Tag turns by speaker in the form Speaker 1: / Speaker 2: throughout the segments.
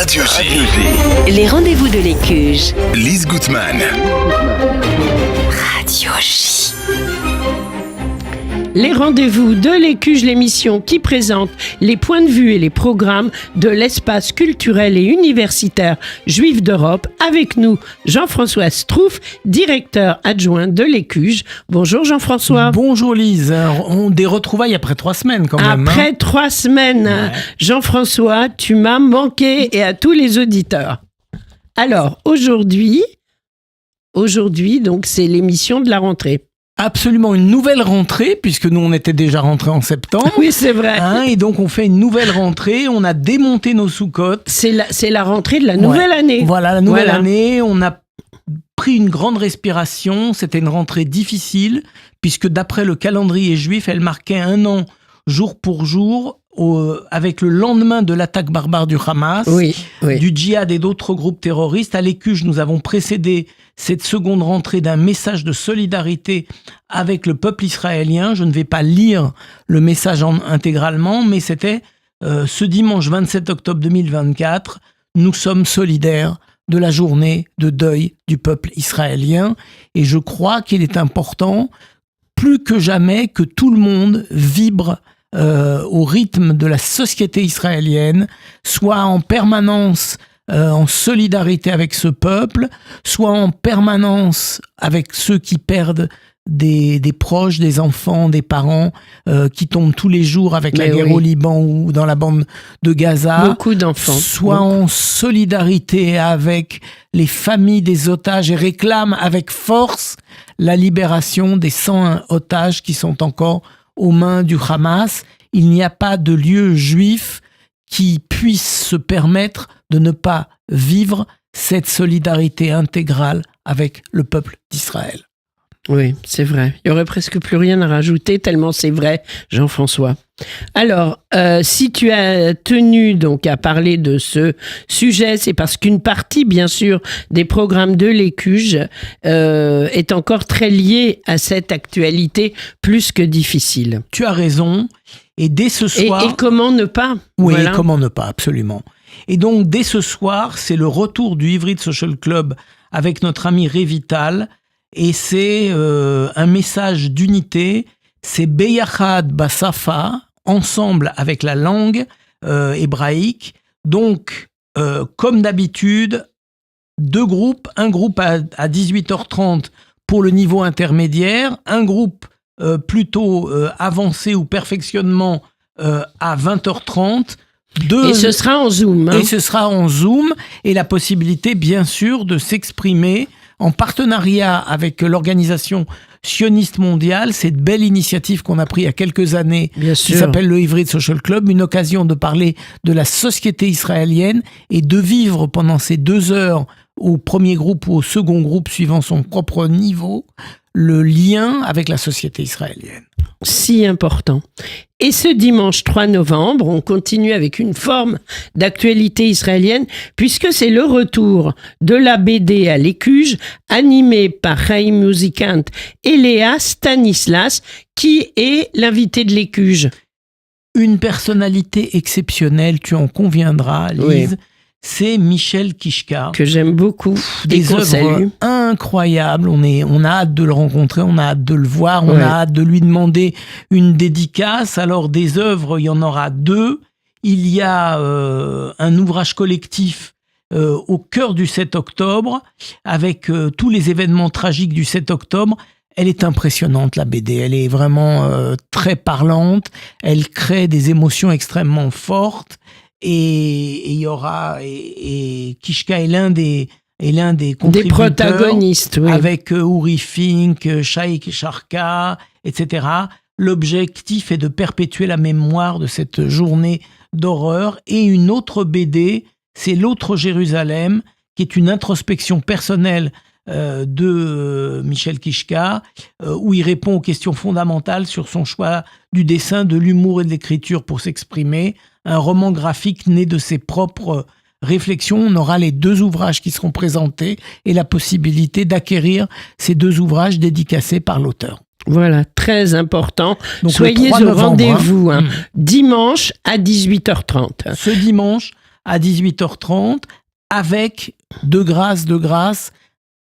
Speaker 1: Radio J.
Speaker 2: Les rendez-vous de l'Écuge.
Speaker 1: Lise Gutman.
Speaker 2: Radio J.
Speaker 3: Les rendez-vous de l'Écuge, l'émission qui présente les points de vue et les programmes de l'espace culturel et universitaire juif d'Europe. Avec nous, Jean-François Strouf, directeur adjoint de l'Écuge. Bonjour Jean-François.
Speaker 4: Bonjour Lise. Des retrouvailles après 3 semaines quand même.
Speaker 3: Après 3 semaines, ouais. Jean-François, tu m'as manqué et à tous les auditeurs. Alors, aujourd'hui, donc, c'est l'émission de la rentrée.
Speaker 4: Absolument, une nouvelle rentrée, puisque nous, on était déjà rentrés en septembre.
Speaker 3: Oui, c'est vrai.
Speaker 4: Et donc, on fait une nouvelle rentrée. On a démonté nos sous-cotes.
Speaker 3: C'est la rentrée de la nouvelle année.
Speaker 4: Voilà, la nouvelle année. On a pris une grande respiration. C'était une rentrée difficile, puisque d'après le calendrier juif, elle marquait un an, jour pour jour, avec le lendemain de l'attaque barbare du Hamas, du djihad et d'autres groupes terroristes. À l'Écuge, nous avons précédé cette seconde rentrée d'un message de solidarité avec le peuple israélien. Je ne vais pas lire le message intégralement, mais c'était ce dimanche 27 octobre 2024. Nous sommes solidaires de la journée de deuil du peuple israélien. Et je crois qu'il est important, plus que jamais, que tout le monde vibre au rythme de la société israélienne, soit en permanence en solidarité avec ce peuple, soit en permanence avec ceux qui perdent des proches, des enfants, des parents qui tombent tous les jours avec la guerre au Liban ou dans la bande de Gaza.
Speaker 3: Beaucoup d'enfants.
Speaker 4: Soit en solidarité avec les familles des otages et réclament avec force la libération des 101 otages qui sont encore aux mains du Hamas. Il n'y a pas de lieu juif qui puisse se permettre de ne pas vivre cette solidarité intégrale avec le peuple d'Israël.
Speaker 3: Oui, c'est vrai. Il n'y aurait presque plus rien à rajouter, tellement c'est vrai, Jean-François. Alors, si tu as tenu donc à parler de ce sujet, c'est parce qu'une partie, bien sûr, des programmes de l'Écuge est encore très liée à cette actualité plus que difficile.
Speaker 4: Tu as raison. Et dès ce soir...
Speaker 3: Et comment ne pas?
Speaker 4: Oui, voilà. Comment ne pas, absolument. Et donc, dès ce soir, c'est le retour du Ivrit Social Club avec notre ami Révital. Et c'est un message d'unité. C'est Beyachad Basafa, ensemble avec la langue hébraïque. Donc, comme d'habitude, 2 groupes. Un groupe à 18h30 pour le niveau intermédiaire. Un groupe plutôt avancé ou perfectionnement à 20h30.
Speaker 3: Et ce sera en Zoom.
Speaker 4: Et ce sera en Zoom. Et la possibilité, bien sûr, de s'exprimer en partenariat avec l'organisation sioniste mondiale, cette belle initiative qu'on a prise il y a quelques années, qui s'appelle le Ivrit Social Club, une occasion de parler de la société israélienne et de vivre pendant ces 2 heures au premier groupe ou au second groupe, suivant son propre niveau, le lien avec la société israélienne.
Speaker 3: Si important. Et ce dimanche 3 novembre, on continue avec une forme d'actualité israélienne, puisque c'est le retour de la BD à l'Écuge, animée par Chaim Musikant et Léa Stanislas, qui est l'invité de l'Écuge.
Speaker 4: Une personnalité exceptionnelle, tu en conviendras, Lise. Oui. C'est Michel Kishka.
Speaker 3: Que j'aime beaucoup.
Speaker 4: Des œuvres incroyables. On a hâte de le rencontrer, on a hâte de le voir, on a hâte de lui demander une dédicace. Alors, des œuvres, il y en aura 2. Il y a un ouvrage collectif au cœur du 7 octobre, avec tous les événements tragiques du 7 octobre. Elle est impressionnante, la BD. Elle est vraiment très parlante. Elle crée des émotions extrêmement fortes. Et il y aura et Kishka est l'un des contributeurs,
Speaker 3: des protagonistes,
Speaker 4: avec Uri Fink, Shaikh Sharka, etc. L'objectif est de perpétuer la mémoire de cette journée d'horreur. Et une autre BD, c'est L'autre Jérusalem, qui est une introspection personnelle de Michel Kishka, où il répond aux questions fondamentales sur son choix du dessin, de l'humour et de l'écriture pour s'exprimer. Un roman graphique né de ses propres réflexions. On aura les 2 ouvrages qui seront présentés et la possibilité d'acquérir ces 2 ouvrages dédicacés par l'auteur.
Speaker 3: Voilà, très important.
Speaker 4: Donc,
Speaker 3: soyez au rendez-vous dimanche à 18h30.
Speaker 4: Ce dimanche à 18h30 avec, de grâce,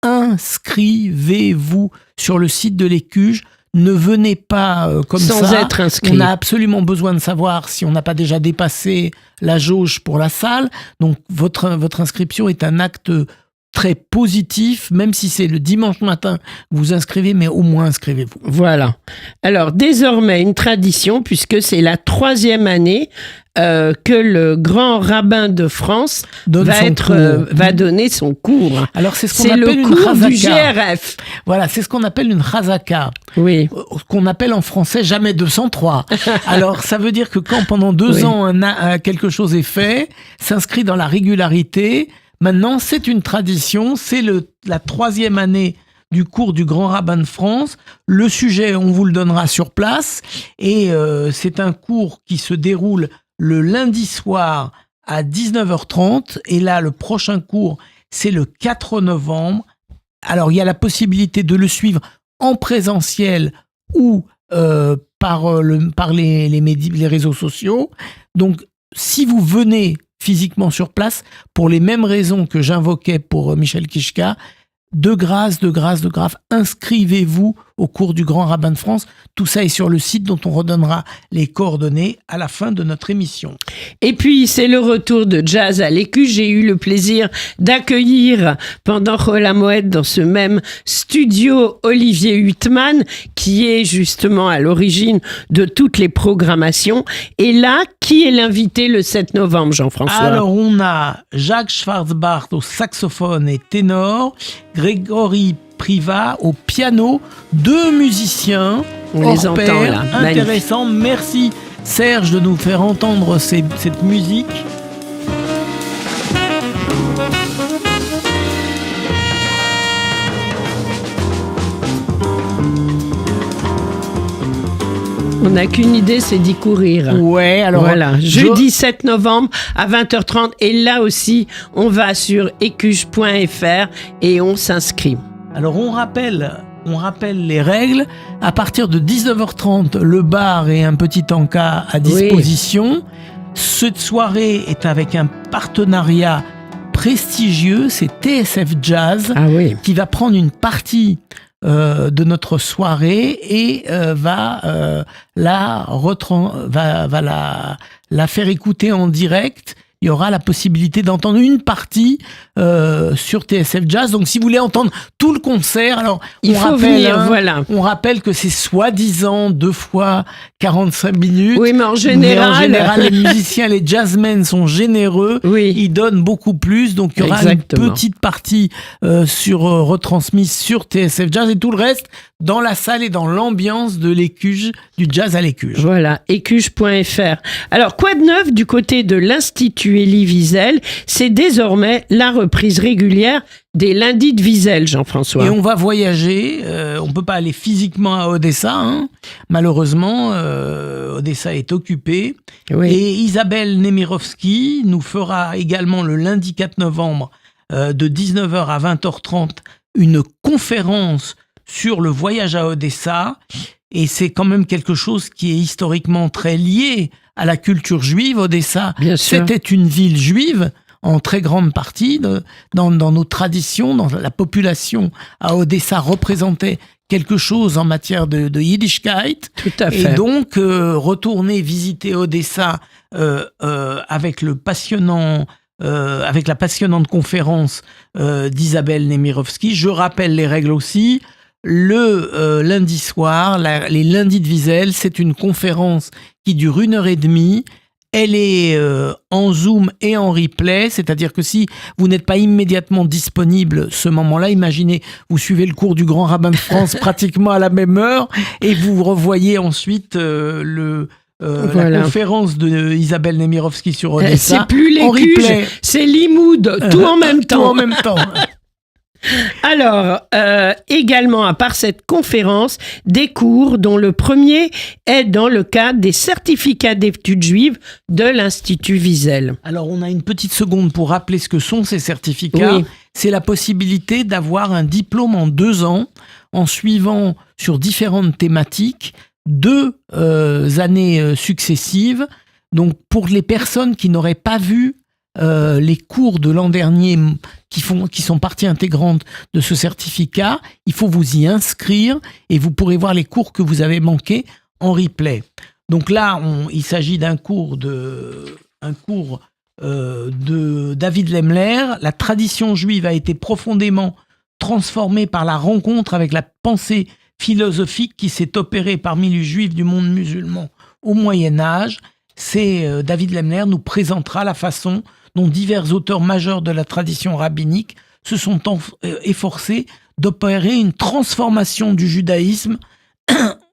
Speaker 4: inscrivez-vous sur le site de l'Écuge. Ne venez pas comme
Speaker 3: sans
Speaker 4: ça.
Speaker 3: être inscrit.
Speaker 4: On a absolument besoin de savoir si on n'a pas déjà dépassé la jauge pour la salle. Donc votre inscription est un acte très positif, même si c'est le dimanche matin que vous inscrivez, mais au moins inscrivez-vous.
Speaker 3: Voilà. Alors, désormais, une tradition, puisque c'est la 3e année que le grand rabbin de France va donner son cours.
Speaker 4: Alors, c'est ce qu'on
Speaker 3: C'est
Speaker 4: appelle
Speaker 3: le
Speaker 4: une
Speaker 3: cours du
Speaker 4: chazaka.
Speaker 3: GRF.
Speaker 4: Voilà, c'est ce qu'on appelle une chazaka.
Speaker 3: Oui.
Speaker 4: Qu'on appelle en français jamais 203. Alors, ça veut dire que quand pendant 2 ans, quelque chose est fait, s'inscrit dans la régularité. Maintenant, c'est une tradition, c'est la 3e année du cours du grand rabbin de France. Le sujet, on vous le donnera sur place. Et c'est un cours qui se déroule le lundi soir à 19h30. Et là, le prochain cours, c'est le 4 novembre. Alors, il y a la possibilité de le suivre en présentiel ou par les réseaux sociaux. Donc, si vous venez physiquement sur place, pour les mêmes raisons que j'invoquais pour Michel Kichka, de grâce, inscrivez-vous au cours du Grand Rabbin de France. Tout ça est sur le site dont on redonnera les coordonnées à la fin de notre émission.
Speaker 3: Et puis, c'est le retour de Jazz à l'Écuge. J'ai eu le plaisir d'accueillir pendant Chol HaMoed dans ce même studio Olivier Huitman, qui est justement à l'origine de toutes les programmations. Et là, qui est l'invité le 7 novembre, Jean-François?
Speaker 4: Alors, on a Jacques Schwarzbart au saxophone et ténor, Grégory Privat au piano, 2 musiciens
Speaker 3: On
Speaker 4: hors
Speaker 3: les entend
Speaker 4: pair,
Speaker 3: là,
Speaker 4: intéressants. Merci Serge de nous faire entendre cette musique.
Speaker 3: On n'a qu'une idée, c'est d'y courir.
Speaker 4: Ouais, alors
Speaker 3: voilà, jeudi 7 novembre à 20h30. Et là aussi, on va sur écuge.fr et on s'inscrit.
Speaker 4: Alors on rappelle les règles. À partir de 19h30, le bar et un petit encas à disposition. Oui. Cette soirée est avec un partenariat prestigieux, c'est TSF Jazz, qui va prendre une partie de notre soirée et va la faire écouter en direct. Il y aura la possibilité d'entendre une partie sur TSF Jazz. Donc, si vous voulez entendre tout le concert, alors on rappelle que c'est soi-disant 2 fois 45 minutes.
Speaker 3: Oui, mais en général,
Speaker 4: les musiciens, les jazzmen sont généreux.
Speaker 3: Oui.
Speaker 4: Ils donnent beaucoup plus. Donc, il y aura une petite partie retransmise sur TSF Jazz et tout le reste dans la salle et dans l'ambiance de l'Écuge, du jazz à l'Écuge.
Speaker 3: Voilà, écuge.fr. Alors, quoi de neuf du côté de l'Institut Elie Wiesel? C'est désormais la reprise régulière des lundis de Wiesel, Jean-François.
Speaker 4: Et on va voyager. On ne peut pas aller physiquement à Odessa. Malheureusement, Odessa est occupée.
Speaker 3: Oui.
Speaker 4: Et Isabelle Nemirovsky nous fera également le lundi 4 novembre de 19h à 20h30 une conférence sur le voyage à Odessa, et c'est quand même quelque chose qui est historiquement très lié à la culture juive. Odessa, c'était une ville juive en très grande partie. Dans nos traditions, dans la population à Odessa représentait quelque chose en matière de Yiddishkeit.
Speaker 3: Tout à fait.
Speaker 4: Et donc, retourner visiter Odessa avec la passionnante conférence d'Isabelle Nemirovsky. Je rappelle les règles aussi. Le lundi soir, les lundis de Wiesel, c'est une conférence qui dure 1h30. Elle est en Zoom et en replay, c'est-à-dire que si vous n'êtes pas immédiatement disponible ce moment-là, imaginez, vous suivez le cours du Grand Rabbin de France pratiquement à la même heure et vous revoyez ensuite la conférence de Isabelle Nemirovsky sur Odessa.
Speaker 3: C'est plus l'Écuge, c'est Limoud, tout en même temps.
Speaker 4: Tout en même temps.
Speaker 3: Alors, également, à part cette conférence, des cours dont le premier est dans le cadre des certificats d'études juives de l'Institut Wiesel.
Speaker 4: Alors, on a une petite seconde pour rappeler ce que sont ces certificats.
Speaker 3: Oui.
Speaker 4: C'est la possibilité d'avoir un diplôme en 2 ans en suivant sur différentes thématiques 2 années successives. Donc, pour les personnes qui n'auraient pas vu les cours de l'an dernier qui sont partie intégrante de ce certificat. Il faut vous y inscrire et vous pourrez voir les cours que vous avez manqués en replay. Donc là, il s'agit d'un cours de David Lemler. La tradition juive a été profondément transformée par la rencontre avec la pensée philosophique qui s'est opérée parmi les juifs du monde musulman au Moyen-Âge. David Lemler nous présentera la façon dont divers auteurs majeurs de la tradition rabbinique se sont efforcés d'opérer une transformation du judaïsme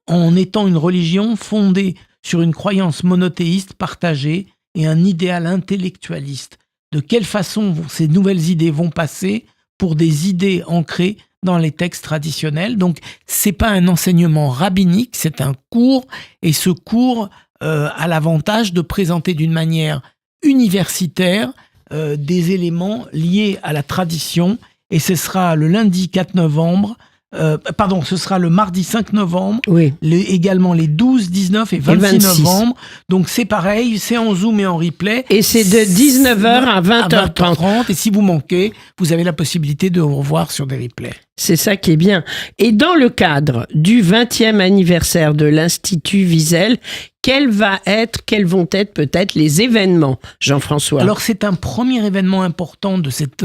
Speaker 4: en étant une religion fondée sur une croyance monothéiste partagée et un idéal intellectualiste. De quelle façon ces nouvelles idées vont passer pour des idées ancrées dans les textes traditionnels. Donc, c'est pas un enseignement rabbinique, c'est un cours, et ce cours a l'avantage de présenter d'une manière universitaire des éléments liés à la tradition, et ce sera le lundi 4 novembre, ce sera le mardi 5 novembre,
Speaker 3: Oui.
Speaker 4: Également les 12, 19 et 26 novembre. Donc c'est pareil, c'est en Zoom et en replay.
Speaker 3: Et c'est de 19h à 20h30.
Speaker 4: Et si vous manquez, vous avez la possibilité de revoir sur des replays.
Speaker 3: C'est ça qui est bien. Et dans le cadre du 20e anniversaire de l'Institut Wiesel, quels vont être peut-être les événements, Jean-François?
Speaker 4: Alors c'est un premier événement important de cette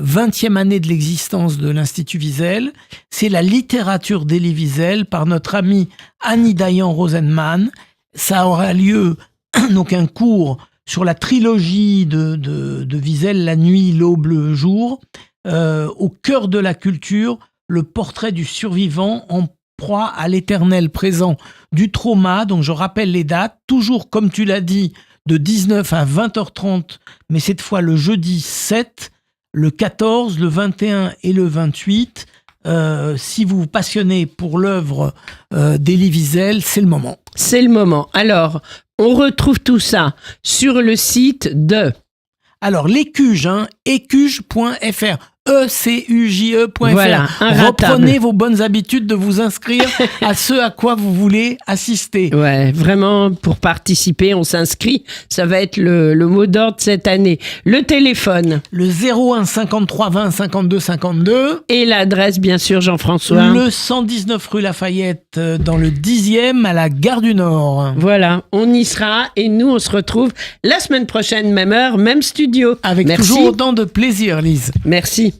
Speaker 4: 20e année de l'existence de l'Institut Wiesel. C'est la littérature d'Elie Wiesel par notre amie Annie Dayan Rosenman. Ça aura lieu, donc un cours sur la trilogie de Wiesel, La nuit, l'aube, le jour. Au cœur de la culture, le portrait du survivant en proie à l'éternel présent du trauma. Donc je rappelle les dates, toujours comme tu l'as dit, de 19 à 20h30, mais cette fois le jeudi 7, le 14, le 21 et le 28. Si vous vous passionnez pour l'œuvre d'Elie Wiesel, c'est le moment.
Speaker 3: C'est le moment. Alors, on retrouve tout ça sur le site de...
Speaker 4: Alors, l'ECUGE, ecuge.fr, ECUJE.fr.
Speaker 3: Voilà,
Speaker 4: reprenez vos bonnes habitudes de vous inscrire à ce à quoi vous voulez assister.
Speaker 3: Ouais, vraiment, pour participer, on s'inscrit. Ça va être le mot d'ordre cette année. Le téléphone.
Speaker 4: Le 01 53 20 52 52.
Speaker 3: Et l'adresse, bien sûr, Jean-François.
Speaker 4: Le 119 rue Lafayette, dans le 10e, à la Gare du Nord.
Speaker 3: Voilà, on y sera et nous, on se retrouve la semaine prochaine, même heure, même studio.
Speaker 4: Avec
Speaker 3: Merci.
Speaker 4: toujours autant de plaisir, Lise.
Speaker 3: Merci.